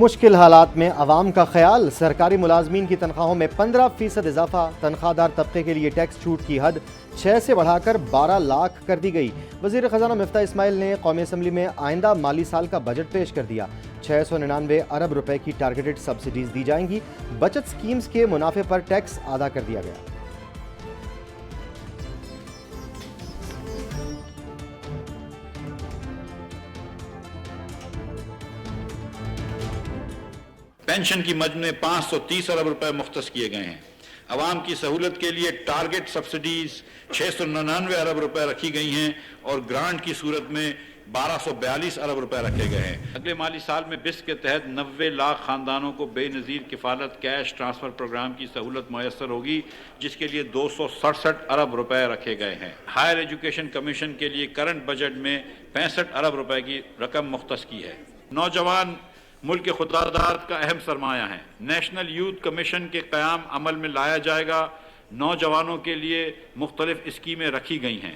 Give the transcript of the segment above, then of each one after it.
मुश्किल हालात में अवाम का ख्याल, सरकारी मुलाजमीन की तनख्वाहों में 15% इजाफा। तनख्वाहदार तबके के लिए टैक्स छूट की हद 6 से बढ़ाकर 12 लाख कर दी गई। वज़ीर ख़जाना मिफ्ताह इस्माइल ने कौमी असम्बली में आइंदा माली साल का बजट पेश कर दिया। 699 अरब रुपए की टारगेटेड सब्सिडीज दी जाएंगी। बचत स्कीम्स के मुनाफे पर टैक्स अदा कर दिया गया। पेंशन की मद में 530 अरब रुपए मुख्तस किए गए हैं। अवाम की सहूलत के लिए टारगेट सब्सिडीज 699 अरब रुपए रखी गई हैं और ग्रांट की सूरत में 1242 अरब रुपए रखे गए हैं। अगले माली साल में बिस्क के तहत 90 लाख खानदानों को बेनज़ीर किफ़ालत कैश ट्रांसफ़र प्रोग्राम की सहूलत मैसर होगी, जिसके लिए 267 अरब रुपए रखे गए हैं। हायर एजुकेशन कमीशन के लिए करंट बजट में 65 अरब रुपए की रकम मुख्तस की है। नौजवान मुल्क के खुदादार का अहम सरमाया है। नेशनल यूथ कमीशन के क़याम अमल में लाया जाएगा। नौजवानों के लिए मुख्तलिफ स्कीमें रखी गई हैं।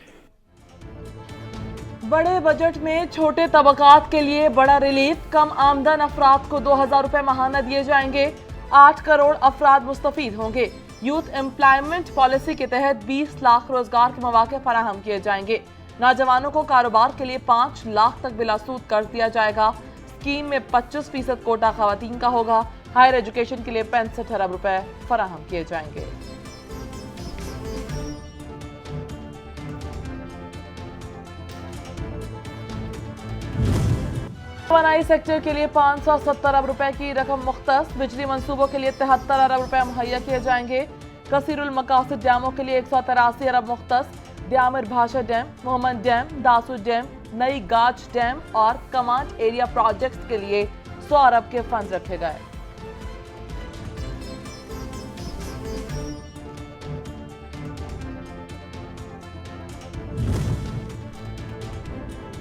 बड़े बजट में छोटे तबकात के लिए बड़ा रिलीफ। कम आमदन अफराद को 2000 रुपए माहाना दिए जाएंगे। 8 करोड़ अफराद मुस्तफीद होंगे। यूथ एम्प्लॉयमेंट पॉलिसी के तहत 20 लाख रोजगार के मौके फराहम किए जाएंगे। नौजवानों को कारोबार के लिए 5 लाख तक बिलासूद कर्ज दिया जाएगा। स्कीम में 25% कोटा खवातीन का होगा। हायर एजुकेशन के लिए 65 अरब रुपए फराहम किए जाएंगे। तवानाई सेक्टर के लिए 570 अरब रुपए की रकम मुख्तस। बिजली मंसूबों के लिए 73 अरब रुपए मुहैया किए जाएंगे। कसीरुल मकासद डैमों के लिए 183 अरब मुख्तस। द्यामर भाषा dam, Mohammad dam, Dasu dam, नई गाज डैम और कमांड एरिया प्रोजेक्ट्स के लिए 100 अरब के फंड रखे गए।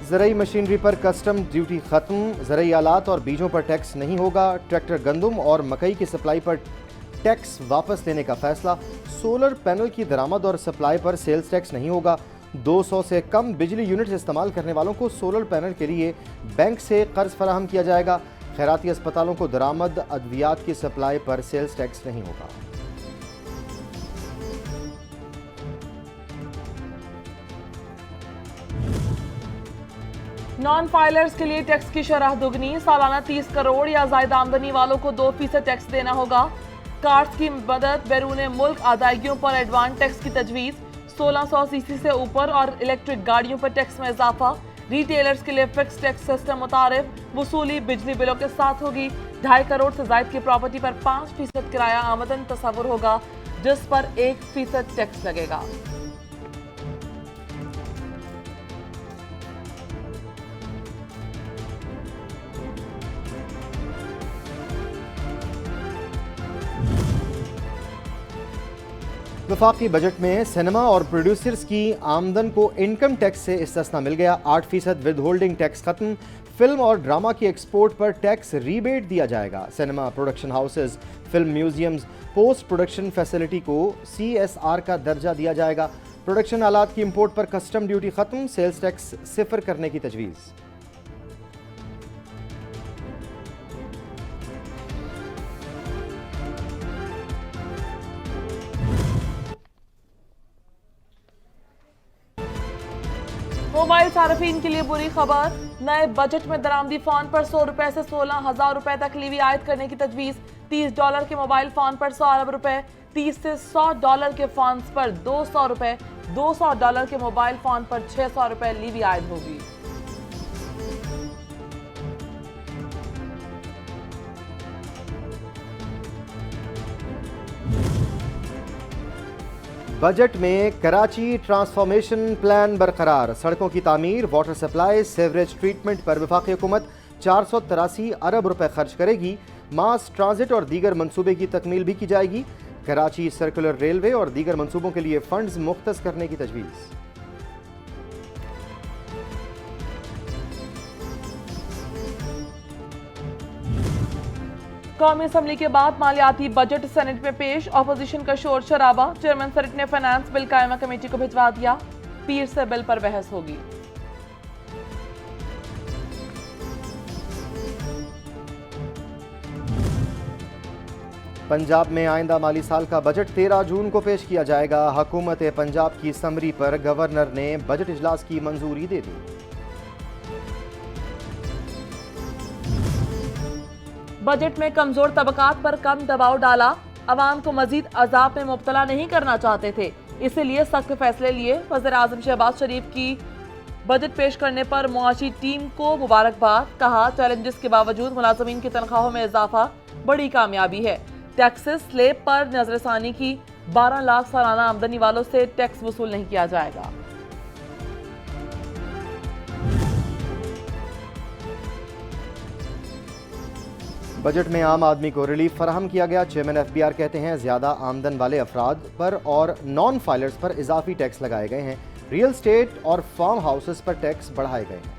ज़रई मशीनरी पर कस्टम ड्यूटी खत्म। ज़रई आलात और बीजों पर टैक्स नहीं होगा। ट्रैक्टर, गंदम और मकई की सप्लाई पर टैक्स वापस लेने का फैसला। सोलर पैनल की दरामद और सप्लाई पर सेल्स टैक्स नहीं होगा। 200 से कम बिजली यूनिट इस्तेमाल करने वालों को सोलर पैनल के लिए बैंक से कर्ज फराहम किया जाएगा। खैराती अस्पतालों को दरामद अद्वियात की सप्लाई पर सेल्स टैक्स नहीं होगा। नॉन फाइलर्स के लिए टैक्स की शरह दुगनी। सालाना 30 करोड़ या ज्यादा आमदनी वालों को 2% टैक्स देना होगा। कार्ड्स की मदद बैरून मुल्क अदायगियों पर एडवांस टैक्स की तजवीज़। 1600 सीसी से ऊपर और इलेक्ट्रिक गाड़ियों पर टैक्स में इजाफा। रिटेलर्स के लिए फिक्स टैक्स सिस्टम मुतारिफ। वसूली बिजली बिलों के साथ होगी। 2.5 करोड़ से ज्यादा की प्रॉपर्टी पर 5% किराया आमदन तस्वुर होगा, जिस पर 1% टैक्स लगेगा। वफाकी बजट में सिनेमा और प्रोड्यूसर्स की आमदन को इनकम टैक्स से इस्तिस्ना मिल गया। 8% विद होल्डिंग टैक्स खत्म। फिल्म और ड्रामा की एक्सपोर्ट पर टैक्स रीबेट दिया जाएगा। Cinema production houses, film museums, post production facility को CSR का दर्जा दिया जाएगा। प्रोडक्शन आलात की इंपोर्ट पर कस्टम ड्यूटी खत्म। सेल्स टैक्स सिफर करने की तजवीज़। मोबाइल सार्फिन के लिए बुरी खबर। नए बजट में दरामदी फोन पर 100 रुपए से 16,000 रुपए तक लीवी आयद करने की तजवीज़। $30 के मोबाइल फोन पर 100 अरब रुपए, $30 से $100 के फोन पर 200 रुपए, $200 के मोबाइल फोन पर 600 रुपए लीवी आयद होगी। बजट में कराची ट्रांसफॉर्मेशन प्लान बरकरार। सड़कों की तामीर, वाटर सप्लाई, सेवरेज ट्रीटमेंट पर वफाकी हुकूमत 483 अरब रुपए खर्च करेगी। मास ट्रांजिट और दीगर मंसूबे की तकमील भी की जाएगी। कराची सर्कुलर रेलवे और दीगर मंसूबों के लिए फंड्स मुख्तस करने की तजवीज़। कौमी असम्बली के बाद मालियाती बजट सेनेट में पेश। अपोजिशन का शोर शराबा। चेयरमैन सेनेट ने फाइनेंस बिल कायमा कमेटी को भिजवा दिया। पीर से बिल पर बहस होगी। पंजाब में आइंदा माली साल का बजट 13 जून को पेश किया जाएगा। हुकूमत पंजाब की समरी पर गवर्नर ने बजट इजलास की मंजूरी दे दी। बजट में कमजोर तबकात पर कम दबाव डाला। अवाम को मजीद अजाब में मुब्तला नहीं करना चाहते थे, इसीलिए सख्त फैसले लिए। वज़ीर-ए-आज़म शहबाज शरीफ की बजट पेश करने पर मुआशी टीम को मुबारकबाद। कहा, चैलेंजेस के बावजूद मुलाजमीन की तनख्वाहों में इजाफा बड़ी कामयाबी है। टैक्सेस स्लेब पर नजरसानी की। 12 लाख सालाना आमदनी वालों से टैक्स वसूल नहीं किया जाएगा। बजट में आम आदमी को रिलीफ फराहम किया गया। चेयरमैन FBR कहते हैं, ज्यादा आमदन वाले अफराद पर और नॉन फाइलर्स पर इजाफी टैक्स लगाए गए हैं। रियल स्टेट और फार्म हाउसेस पर टैक्स बढ़ाए गए हैं।